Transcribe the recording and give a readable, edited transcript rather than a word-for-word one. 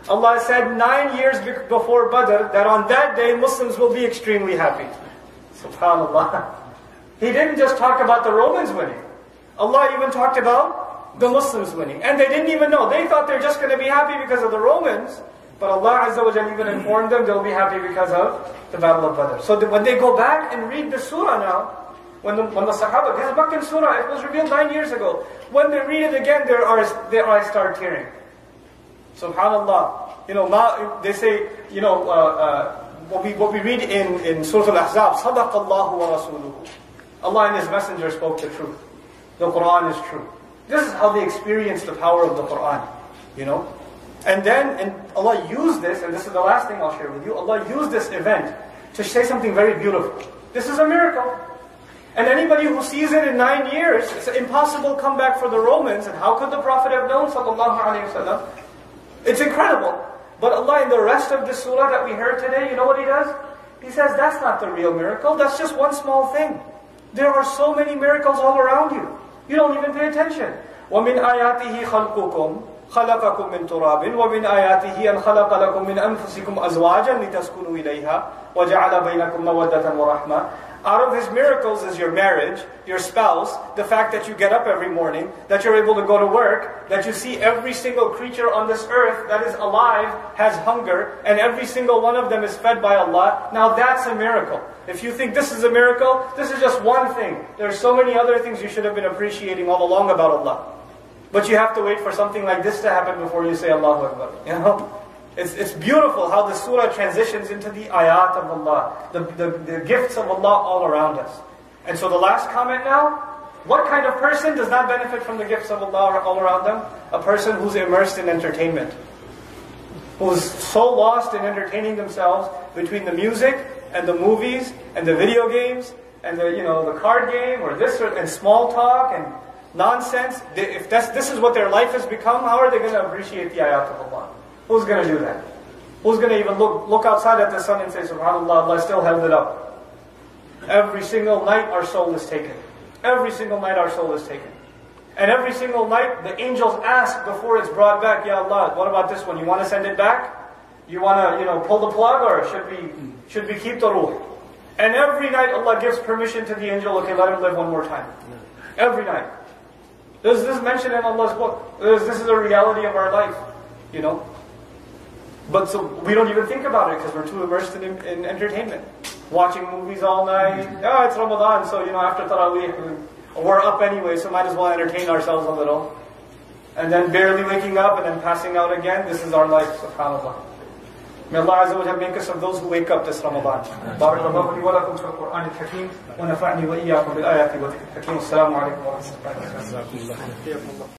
Allah said 9 years before Badr that on that day Muslims will be extremely happy. Subhanallah. He didn't just talk about the Romans winning. Allah even talked about the Muslims winning. And they didn't even know. They thought they're just going to be happy because of the Romans. But Allah Azza wa Jalla even informed them they'll be happy because of the Battle of Badr. So when they go back and read the surah now, when the Sahaba, this is Meccan surah, it was revealed 9 years ago. When they read it again, their eyes start tearing. Subhanallah. You know, they say, you know, what we read in Surah Al-Ahzab, صَدَقَ اللَّهُ وَرَسُولُهُ. Allah and His Messenger spoke the truth. The Quran is true. This is how they experienced the power of the Quran, you know. And Allah used this, and this is the last thing I'll share with you, Allah used this event to say something very beautiful. This is a miracle. And anybody who sees it in 9 years, it's an impossible comeback for the Romans, and how could the Prophet have known, sallallahu alayhi wa sallam? It's incredible. But Allah, in the rest of this surah that we heard today, you know what He does? He says, that's not the real miracle, that's just one small thing. There are so many miracles all around you. You don't even pay attention. وَمِنْ آيَاتِهِ خَلْقُكُمْ خَلَقَكُمْ مِنْ تُرَابٍ وَمِنْ آيَاتِهِ أَنْ خَلَقَ لَكُمْ مِنْ أَنفُسِكُمْ أَزْوَاجًا لِتَسْكُنُوا إِلَيْهَا وَجَعَلَ بَيْنَكُمْ مَوَدَّةً وَرَحْمَةً. Out of His miracles is your marriage, your spouse, the fact that you get up every morning, that you're able to go to work, that you see every single creature on this earth that is alive has hunger, and every single one of them is fed by Allah. Now that's a miracle. If you think this is a miracle, this is just one thing. There are so many other things you should have been appreciating all along about Allah. But you have to wait for something like this to happen before you say Allahu Akbar. You know? It's beautiful how the surah transitions into the ayat of Allah, the gifts of Allah all around us. And so the last comment now, what kind of person does not benefit from the gifts of Allah all around them? A person who's immersed in entertainment, who's so lost in entertaining themselves between the music and the movies and the video games and the card game or this and small talk and nonsense. If this is what their life has become, how are they going to appreciate the ayat of Allah? Who's going to do that? Who's going to even look outside at the sun and say, SubhanAllah, Allah still held it up. Every single night our soul is taken. Every single night our soul is taken. And every single night the angels ask before it's brought back, Ya Allah, what about this one? You want to send it back? You want to pull the plug, or should we keep the ruh? And every night Allah gives permission to the angel, okay, let him live one more time. Every night. This is mentioned in Allah's book. This is a reality of our life, you know. But so we don't even think about it because we're too immersed in entertainment. Watching movies all night. Oh, it's Ramadan, so after Taraweeh, we're up anyway, so might as well entertain ourselves a little. And then barely waking up and then passing out again. This is our life, subhanAllah. May Allah Azza wa Jalla make us of those who wake up this Ramadan. Barakallahu li wa lakum fil Qur'an al-Hakim wa nafa'ni wa iyyakum bil ayati wa dhikr al-Hakim. Assalamu alaikum wa rahmatullahi wa barakatuh.